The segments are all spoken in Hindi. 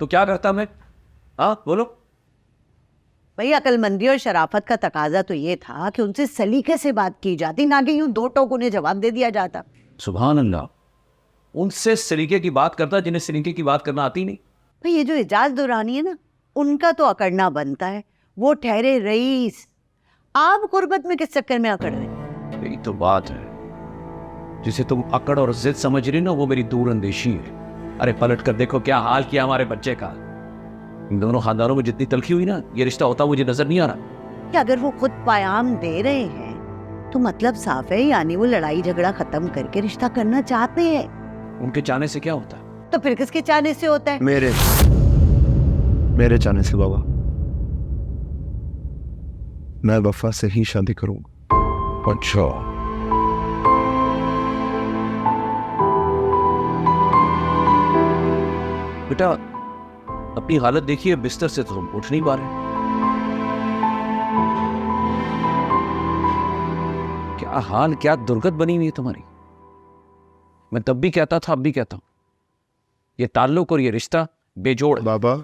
तो क्या करता मैं? हाँ बोलो। भाई अकलमंदी और शराफत का तकाजा तो ये था कि उनसे सलीके से बात की जाती, ना कि यूं दो टोक उन्हें जवाब दे दिया जाता। सुभान अल्लाह, उनसे सलीके की बात करता जिन्हें सलीके की बात करना आती नहीं। भाई ये जो इजाज दुरानी है ना, उनका तो अकड़ना बनता है। वो ठहरे रईस, आप गुर्बत में किस चक्कर में अकड़ रहे? यही तो बात है, जिसे तुम अकड़ और जिद समझ रही ना, वो मेरी दूर अंदेशी है। अरे पलट कर देखो क्या हाल किया हमारे बच्चे का। इन दोनों खानदानों में जितनी तलखी हुई ना, ये रिश्ता होता मुझे नजर नहीं आ रहा। कि अगर वो खुद पैगाम दे रहे हैं तो मतलब साफ है, यानी वो लड़ाई झगड़ा खत्म करके रिश्ता करना चाहते हैं। उनके चाहने से क्या होता है? तो फिर किसके चाहने से होता है? मेरे चाहने से बाबा। मैं वफा से ही शादी करूंगा। अच्छा, बेटा अपनी हालत देखिए, बिस्तर से तो तुम उठ नहीं पा रहे। क्या हाल, क्या दुर्गत बनी हुई है तुम्हारी। मैं तब भी कहता था, अब भी कहता हूं, ये ताल्लुक और ये रिश्ता बेजोड़ है। बाबा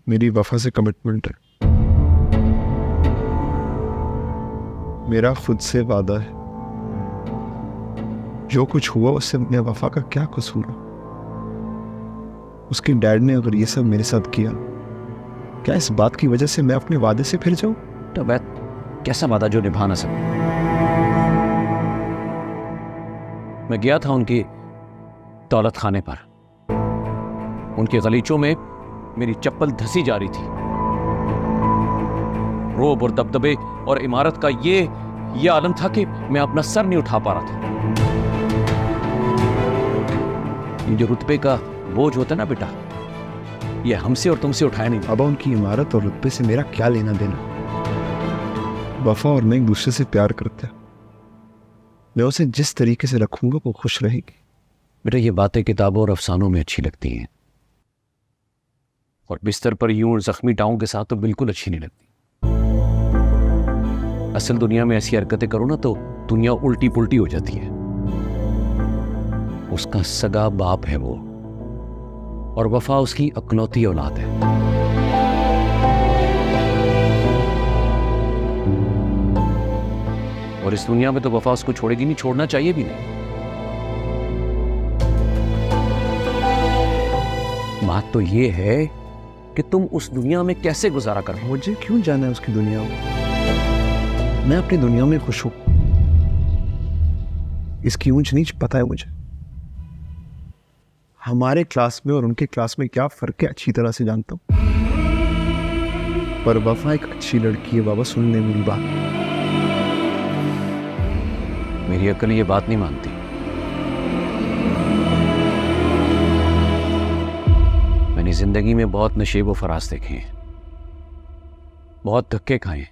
मेरी वफा से कमिटमेंट है, मेरा खुद से वादा है। जो कुछ हुआ उससे मैं वफा का क्या कसूर है? उसके डैड ने अगर ये सब मेरे साथ किया, क्या इस बात की वजह से मैं अपने वादे से फिर जाऊं? तो मैं कैसा वादा जो निभा ना सकूं? मैं गया था उनकी दौलत खाने पर, उनके गलीचों में मेरी चप्पल धसी जा रही थी। रोब और दबदबे और इमारत का ये आलम था कि मैं अपना सर नहीं उठा पा रहा था। ये जो रुतबे का बोझ होता है ना बेटा, ये हमसे और तुमसे उठाया नहीं। अब उनकी इमारत और रुतबे से मेरा क्या लेना देना? वफा और मैं एक दूसरे से प्यार करते हैं। मैं उसे जिस तरीके से रखूंगा वो खुश रहेगी। बेटा ये बातें किताबों और अफसानों में अच्छी लगती हैं, और बिस्तर पर यूं जख्मी टांगों के साथ तो बिल्कुल अच्छी नहीं लगती। असल दुनिया में ऐसी हरकतें करो ना तो दुनिया उल्टी पुल्टी हो जाती है। उसका सगा बाप है वो, और वफा उसकी अकलौती औलाद है। और इस दुनिया में तो वफा उसको छोड़ेगी नहीं, छोड़ना चाहिए भी नहीं। बात तो ये है कि तुम उस दुनिया में कैसे गुजारा कर रहे हो। मुझे क्यों जाना है उसकी दुनिया में? मैं अपनी दुनिया में खुश हूं। इसकी ऊंच नीच पता है मुझे। हमारे क्लास में और उनके क्लास में क्या फर्क है अच्छी तरह से जानता हूं। पर वफा एक अच्छी लड़की है बाबा, सुनने मेरी बात। मेरी अकल ये बात नहीं मानती। मैंने जिंदगी में बहुत नशेब व फराज देखे हैं, बहुत धक्के खाए हैं,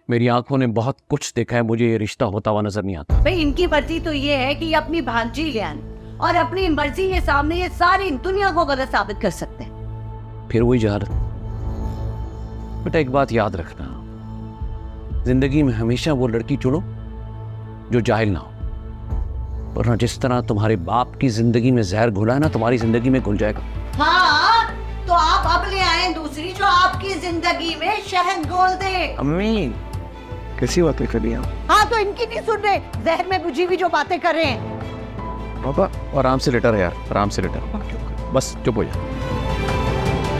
मेरी आंखों ने बहुत कुछ देखा है। मुझे ये रिश्ता होता हुआ नजर नहीं आता। भाई इनकी मर्जी तो ये है कि ये अपनी भांजी ले आए और अपनी मर्जी के सामने ये सारी दुनिया को गलत साबित कर सकते हैं। फिर वही जहालत। बेटा एक बात याद रखना, जिंदगी में हमेशा वो लड़की चुनो जो जाहिल ना हो, वरना जिस तरह तुम्हारे बाप की जिंदगी में जहर घुला है ना, तुम्हारी जिंदगी में घुल जाएगा। हाँ तो आप अब ले आए दूसरी जो आपकी जिंदगी में शहद घोल दे। अम्मी कैसी बातें कर रही हैं आप? हाँ तो इनकी नहीं सुन रहे, जहर में बुझी हुई जो बातें कर रहे हैं। बाबा और आराम से लेटा रहे यार, आराम से लेटा, बस चुप हो जा।